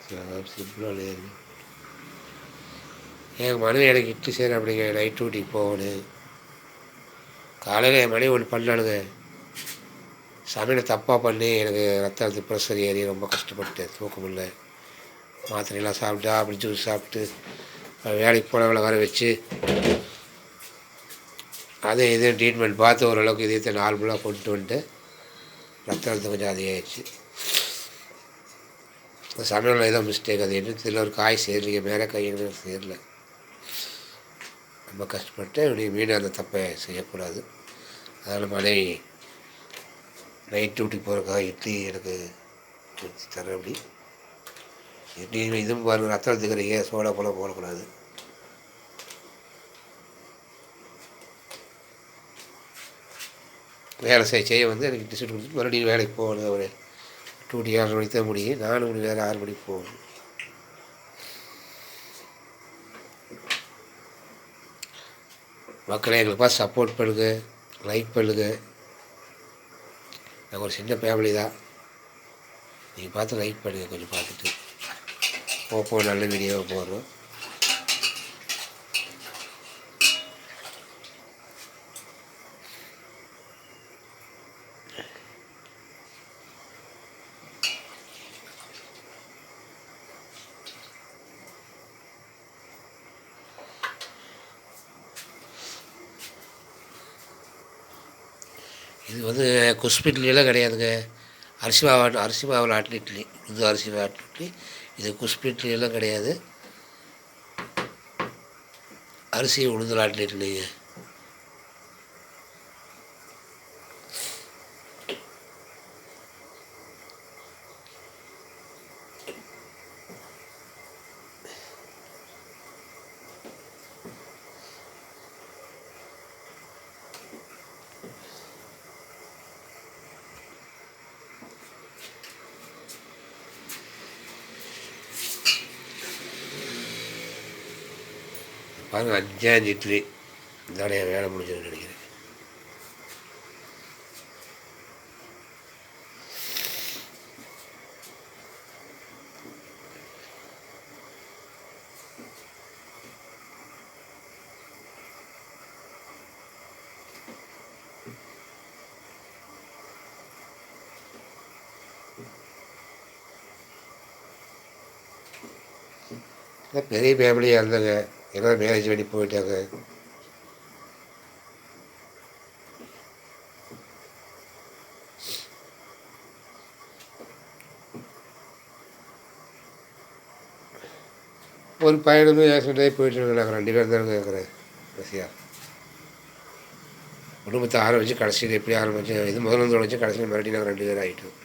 சிம்பிளாக என் மனைவி எனக்கு இட்டு சரி அப்படிங்க நைட் டியூட்டிக்கு போகணும். காலையில் என் மனைவி ஒன்று பண்ணானுங்க, சமையலை தப்பாக பண்ணி எனக்கு ரத்த அழுத்த ப்ரெஷர் ஏறி ரொம்ப கஷ்டப்பட்டு தூக்கம் இல்லை. மாத்திரையெல்லாம் சாப்பிட்டு அப்படி ஜூஸ் சாப்பிட்டு வேலைக்கு போனவளை வர வச்சு அதே இதையும் ட்ரீட்மெண்ட் பார்த்து ஓரளவுக்கு இதயத்தை நார்மலாக கொண்டு வந்துட்டு ரத்த அழுத்தம் கொஞ்சம் அதிகமாகிடுச்சு. சமையலில் ஏதோ மிஸ்டேக், அது என்ன தெரியல, ஒரு காய் சேரலைங்க, மேலே காய் என்ன சேரல. ரொம்ப கஷ்டப்பட்டு இப்படி மீண்டும் அந்த தப்பை செய்யக்கூடாது. அதனால் மனைவி நைட் டியூட்டிக்கு போகிறக்காக இட்லி எனக்கு வச்சு தரேன். அப்படி இட்லி இதுவும் பாருங்கள், ரத்தம் எடுத்துக்கிறீங்க, சோடா போல் போடக்கூடாது. வேலை செய்ய வந்து எனக்கு டிஸ்ட் கொடுத்துட்டு மறுபடியும் வேலைக்கு போகணும். ஒரு டியூட்டி 6 மணிக்கு தான் முடியும், 4 மணி வேறு 6 மணிக்கு போகணும். மக்களை எங்களுக்கு பார்த்து சப்போர்ட் பண்ணுங்க, லைக் பண்ணுங்க. நாங்கள் ஒரு சின்ன ஃபேமிலி தான், நீங்கள் பார்த்து லைக் பண்ணுங்கள். கொஞ்சம் பார்த்துட்டு போப்போ நல்ல வீடியோவை போடுறோம். இது வந்து குஷ்பு இட்லியெல்லாம் கிடையாதுங்க, அரிசி மாவில் ஆட்டின இட்லி. இது அரிசி மாவு ஆட்டின இட்லி, இது குஷ்பு இட்லியெல்லாம் கிடையாது, அரிசி உளுந்து ஆட்டின இட்லிங்க. பாருங்கள், 5 இட்லி இதோட வேலை முடிஞ்சதுன்னு நினைக்கிறேன். பெரிய ஃபேமிலியாக இருந்தாங்க, எல்லாம் மேரேஜ் பண்ணி போயிட்டாங்க. ஒரு பையனுமே ஆக்சிடென்ட் ஆகி போயிட்டு நாங்கள் 2 பேர் தானே கேட்குறேன். கடைசியாக குடும்பத்தை ஆரம்பித்து கடைசியில் எப்படி ஆரம்பிச்சு இது முதல்ல தொடச்சு கடைசியில் மறுபடியும் நாங்கள் 2 பேர் ஆகிட்டோம்.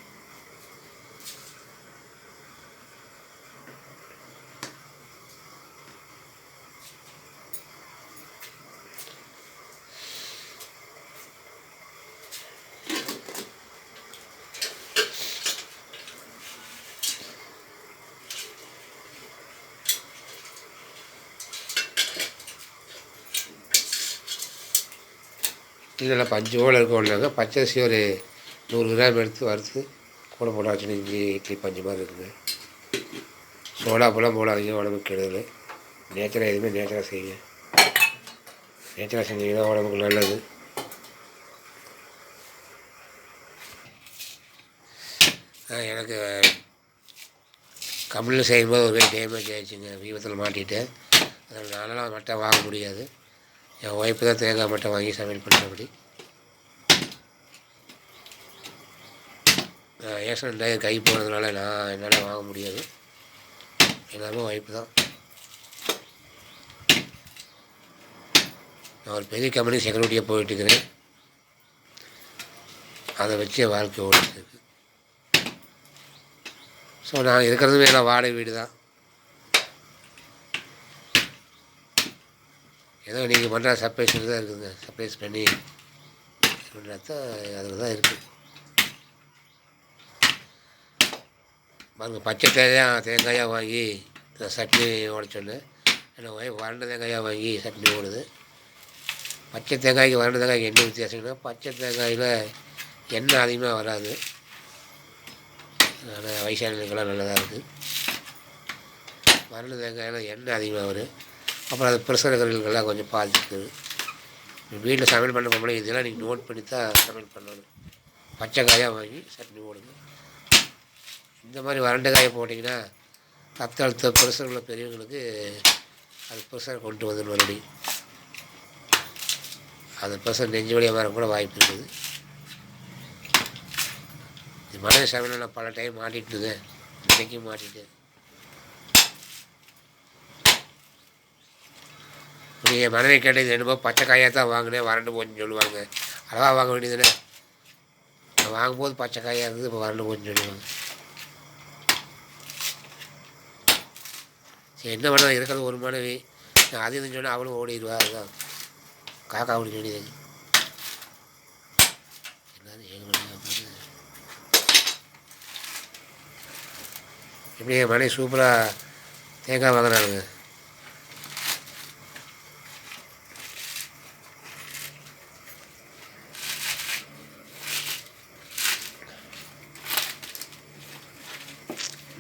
இதெல்லாம் பஞ்சு போல் இருக்கோம்னாங்க, பச்சரிசி ஒரு 100 கிராம் எடுத்து வறுத்து கூட போட வச்சுன்னு இஞ்சி இட்லி பஞ்சு மாதிரி இருக்குது. சோடா போலாம் போடாதீங்க, உடம்புக்கு கெடுதல். நேச்சராக எதுவுமே நேச்சராக செய்யுங்க, நேச்சராக செஞ்சீங்கன்னா உடம்புக்கு நல்லது. எனக்கு கம்பெனியில் செய்யும்போது ஒரு கை டேமேஜ் ஆகிடுச்சுங்க, விபத்தில் மாட்டிட்டேன். அதில் நானெல்லாம் மட்டை வாங்க முடியாது, என் ஒய்ஃபு தான் தேங்காய் மட்டை வாங்கி சமையல் பண்ணுறபடி. ஆக்சிடென்ட் ஆகி கை போனதுனால என்னால் வாங்க முடியாது, எல்லாமே ஒய்ஃபு தான். நான் ஒரு பெரிய கம்பெனி செக்யூரிட்டியாக போயிட்டுருக்கிறேன், அதை வச்சு என் வாழ்க்கை ஓடிட்டுருக்கு. ஸோ நான் இருக்கிறதுமே எல்லாம் வாடகை வீடு தான். ஏதோ நீங்கள் பண்ணுற சர்ப்ரைஸ் தான் இருக்குதுங்க, சர்ப்ரைஸ் பண்ணி தான் அதில் தான் இருக்குது. பாருங்கள், பச்சை தேங்காயாக வாங்கி சட்னி உடைச்சோன்னு என்ன ஒய்ஃப் வறண்ட தேங்காயாக வாங்கி சட்னி ஓடுது. பச்சை தேங்காய்க்கு வறண்ட தேங்காய்க்கு என்ன வித்தியாசம்னா, பச்சை தேங்காயில் எண்ணெய் அதிகமாக வராது, அதனால் வயசானவங்களுக்கெல்லாம் நல்லதாக இருக்குது. மரண தேங்காயில் எண்ணெய் அதிகமாக வரும். அப்புறம் அது ப்ரெஷர் கருவிகள்லாம் கொஞ்சம் பாதிக்குது. வீட்டில் சமையல் பண்ண போகும்போது இதெல்லாம் நீங்கள் நோட் பண்ணி தான் சமையல் பண்ணணும். பச்சை காயாக வாங்கி சட்னி போடுங்க. இந்த மாதிரி வறண்ட காயை போட்டிங்கன்னா ரத்த அழுத்த ப்ரெஷர் உள்ள பெரியவங்களுக்கு அது ப்ரெஷரை கொண்டு வந்துடும். மறுபடியும் அந்த ப்ரெஷர் நெஞ்சு வழியாக வர கூட வாய்ப்பு இருக்குது. இது மனித சமையல் நான் பல டைம் மாட்டிட்டுங்க, இன்றைக்கும் மாட்டிட்டேன். நீங்கள் மனைவி கேட்டது என்னமோ பச்சை காயாக தான் வாங்கினேன் வறண்டு போச்சுன்னு சொல்லுவாங்க. அளவாக வாங்க வேண்டியதுன்னு நான் வாங்கும்போது பச்சை காயாக இருந்தது, இப்போ வறண்டு போச்சுன்னு சொல்லுவாங்க. சரி என்ன பண்ண இருக்கிறது ஒரு மனைவி, நான் அது இதுன்னு சொன்னால் அவளும் ஓடிடுவா. அதுதான் காக்கா ஓடி வேண்டியது. என்னது 7 மணி போது எப்படி என் மனைவி சூப்பராக தேங்காய் வாங்கினாலுங்க.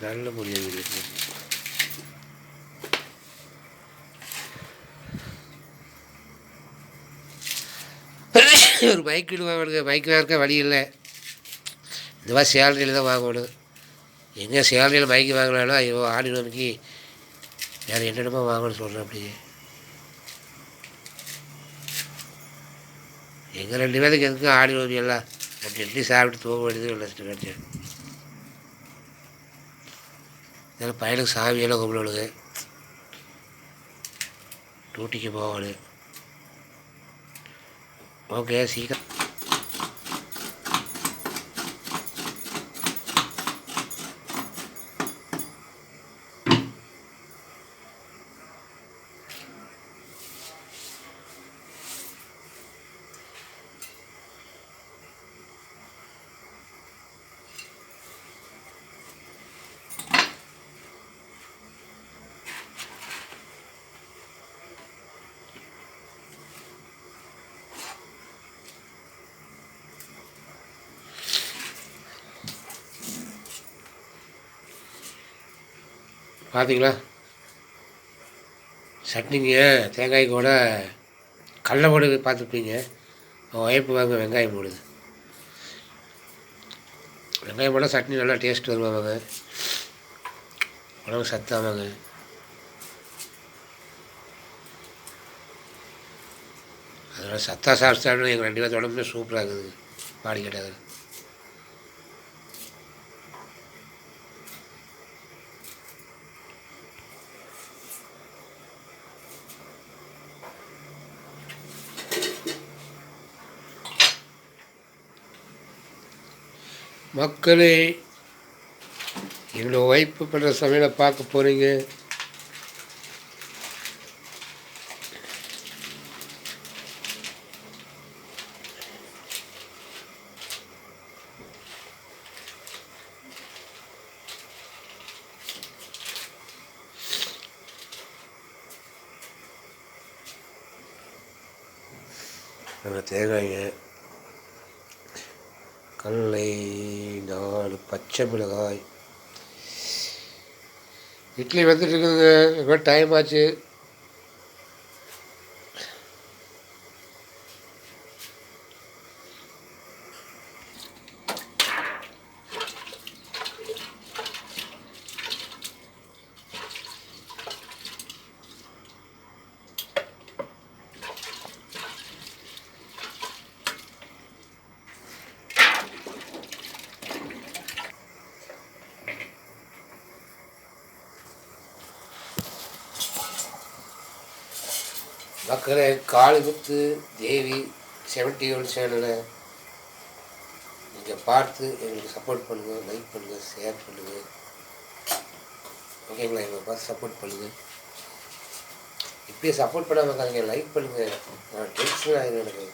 நல்ல முடியாது. ஒரு பைக் வாங்கணுங்க, பைக் வாங்க வழி இல்லை. இந்த மாதிரி சேலரியில் தான் வாங்கணும். எங்கே சேலரியில் பைக் வாங்கினாலும் ஐயோ ஆடி நோம்பிக்கு வேறு என்னென்னமோ வாங்கணும்னு சொல்கிறேன். அப்படியே எங்கள் 2 பேருக்கு எதுக்கும் ஆடி நோம்பி எல்லாம் அப்படி இட்லி சாப்பிட்டு தூங்க வேண்டியது நினச்சிட்டு கிடச்சேன். இதெல்லாம் பையனுக்கு சாமியெல்லாம் கும்பிடுவானுங்க, டியூட்டிக்கு போகணும். ஓகே சீக்கிரம் பார்த்தீங்களா சட்னிங்க தேங்காய் கூட கடலை போடுது பார்த்துருப்பீங்க. ஒய்ஃபு வாங்க வெங்காயம் போடுது. வெங்காயம் போட்டால் சட்னி நல்லா டேஸ்ட் வருவாங்க, உடம்பு சத்தாமாங்க. அதனால் சத்தா சாப்பிட்டாலும் எங்கள் 2 பேர்த்து உடம்புமே சூப்பராக இருக்குது. பாடி கேட்டாங்க மக்களே. என்னோடய ஒய்ஃபு பண்ணுற சமையலை பார்க்க போகிறீங்க. அந்த தேங்காய்ங்க, கடலை, 4 பச்சை மிளகாய். இட்லி வந்துட்டு இருக்குதுங்க, இப்போ டைம் ஆச்சு. மக்களே, காளிமுத்து தேவி 71 சேனலை நீங்கள் பார்த்து எங்களுக்கு சப்போர்ட் பண்ணுங்கள், லைக் பண்ணுங்கள், ஷேர் பண்ணுங்கள். ஓகேங்களா? எங்களை பார்த்து சப்போர்ட் பண்ணுங்கள். இப்போயே சப்போர்ட் பண்ணாமல் இருக்காங்க, லைக் பண்ணுங்கள். நான் டென்ஷன் ஆகிடும் எனக்கு.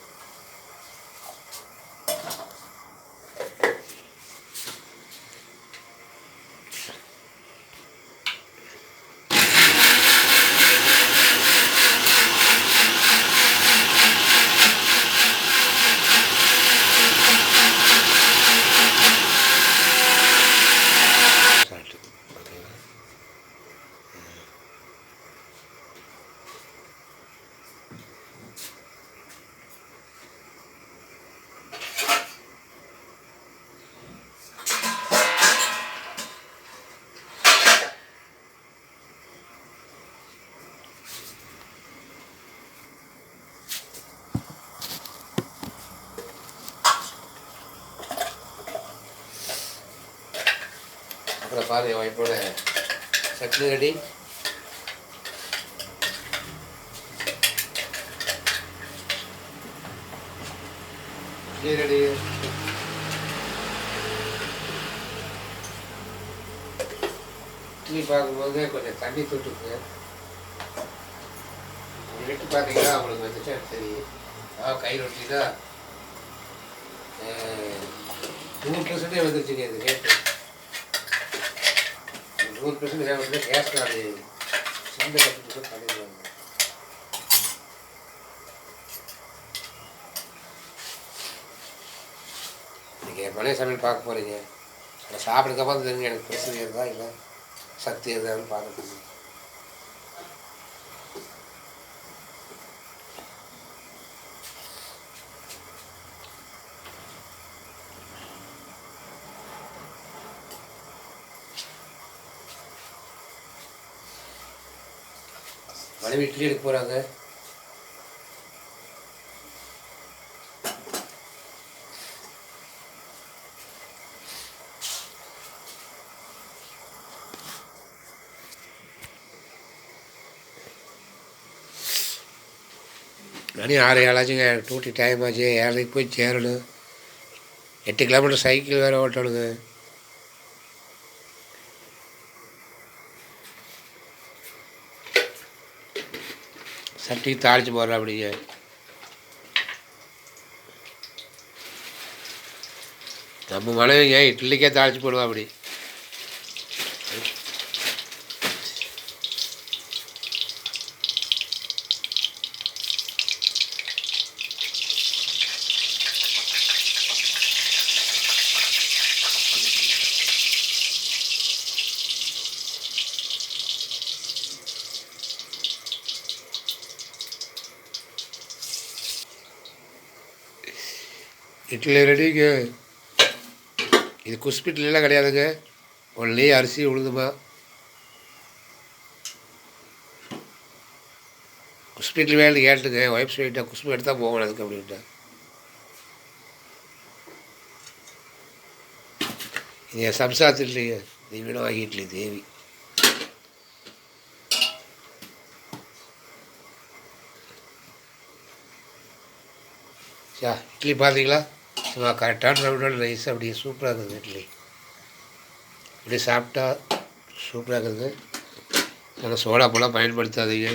அப்புறம் பாரு என் ஒய்ஃபோட சட்னி ரெடி. ரெடி இட்லி பார்க்கும்போது கொஞ்சம் தண்ணி தொட்டுக்கு விட்டு பார்த்தீங்கன்னா அவங்களுக்கு வந்துச்சா தெரியும். கை ரொட்டி தான் 100% வந்துருச்சுங்க. அது ரேட்டு 100% வேலை கேஸ் அது சொந்த கட்டுக்கு பண்ணிடுவாங்க. நீங்கள் பழைய சமையல் பார்க்க போகிறீங்க. அதை சாப்பிடுக்கப்புறம் தெரிஞ்சு எனக்கு பிரச்சனை இருந்தால் இல்லை சக்தி இருந்தாலும் பார்க்கணும். மனைவி இட்லி எடுக்க போகிறாங்க. மணி 6:07 டூட்டி டைம் ஆச்சு. 7:30 போய் சேரணும். 8 கிலோமீட்டர் சைக்கிள் வேறு ஓட்டணுங்க. சட்டிக்கு தாளித்து போடுறேன். அப்படிங்க நம்ம மனைவிங்க இட்லிக்கே தாளித்து போடுவோம். அப்படி இட்லி ரெடிங்க. இது குஸ்பி இட்லிலாம் கிடையாதுங்க. ஒன்லி அரிசி உளுந்துமா. குஸ்பி இட்லி வேலை கேட்டுங்க. ஒய்ஃப் சொல்லிட்டா குஸ்பி எடுத்தால் போகணும் அதுக்கு அப்படின்ட்டா. இது என் சம்சாத் இட்லிங்க. தீவின வாங்கி இட்லி தேவி. இட்லி பார்த்தீங்களா? சும்மா கரெக்டான ரவுண்டான ரைஸ் அப்படியே சூப்பராக இருக்குது. இட்லி இப்படி சாப்பிட்டா சூப்பராக இருக்குது. ஆனால் சோடா போலாம் பயன்படுத்தாதீங்க.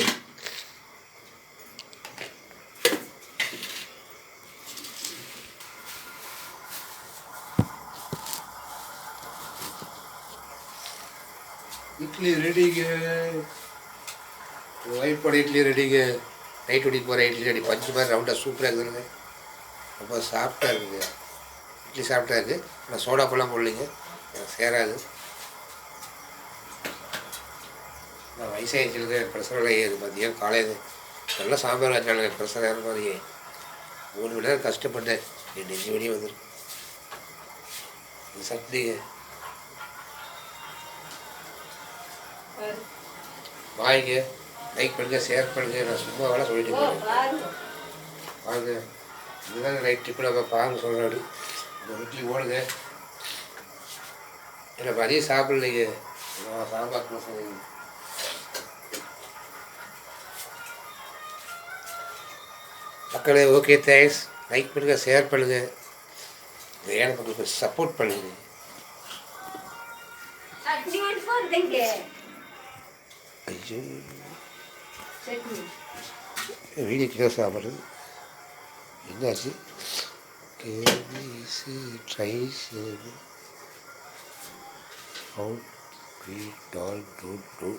இட்லி ரெடிங்க. ஒய்ஃபோட இட்லி ரெடிங்க. நைட் ஓடி போகிற இட்லி ரெடி. பஞ்சு மாதிரி ரவுண்டாக சூப்பராக இருக்குதுங்க. ரொம்ப சாஃப்டாக இருக்குது. இட்லி சாஃப்டாக இருக்குது. ஆனால் சோடா பழம் போடலைங்க. எனக்கு சேராது. நான் வயசாகிடுச்சுங்க. ப்ரெஷரில் ஏது பார்த்தீங்க. காலையில் நல்லா சாம்பார் வச்சாலுங்க. ப்ரெஷர் ஏற மாதிரி 3 மணி நேரம் கஷ்டப்பட்டேன். 5 மணி வந்துடும். இந்த சட்னிங்க வாங்க. லைக் பண்ணுங்கள், ஷேர் பண்ணுங்கள். நான் சும்மா வேலை சொல்லிட்டு போகிறேன். வாங்க. இதுதான் ரைட் டிப்பு. நம்ம பாருங்க சொல்கிறேன். அப்படி இந்த இட்லி ஓடுங்க. இல்லை மதியம் சாப்பிட்லைங்க. சாம்பார் சொல்லுங்க. மக்களே ஓகே, தேங்க்ஸ். லைக் பண்ணுங்கள், ஷேர் பண்ணுங்கள். ஏன்னா உங்களுக்கு சப்போர்ட் பண்ணுங்க. ஐயோ வீடியோ கிலோ சாப்பிட்றது என்னாச்சு? கேபிசி ட்ரைஸ் அவுட் வீட் ஆல் டூ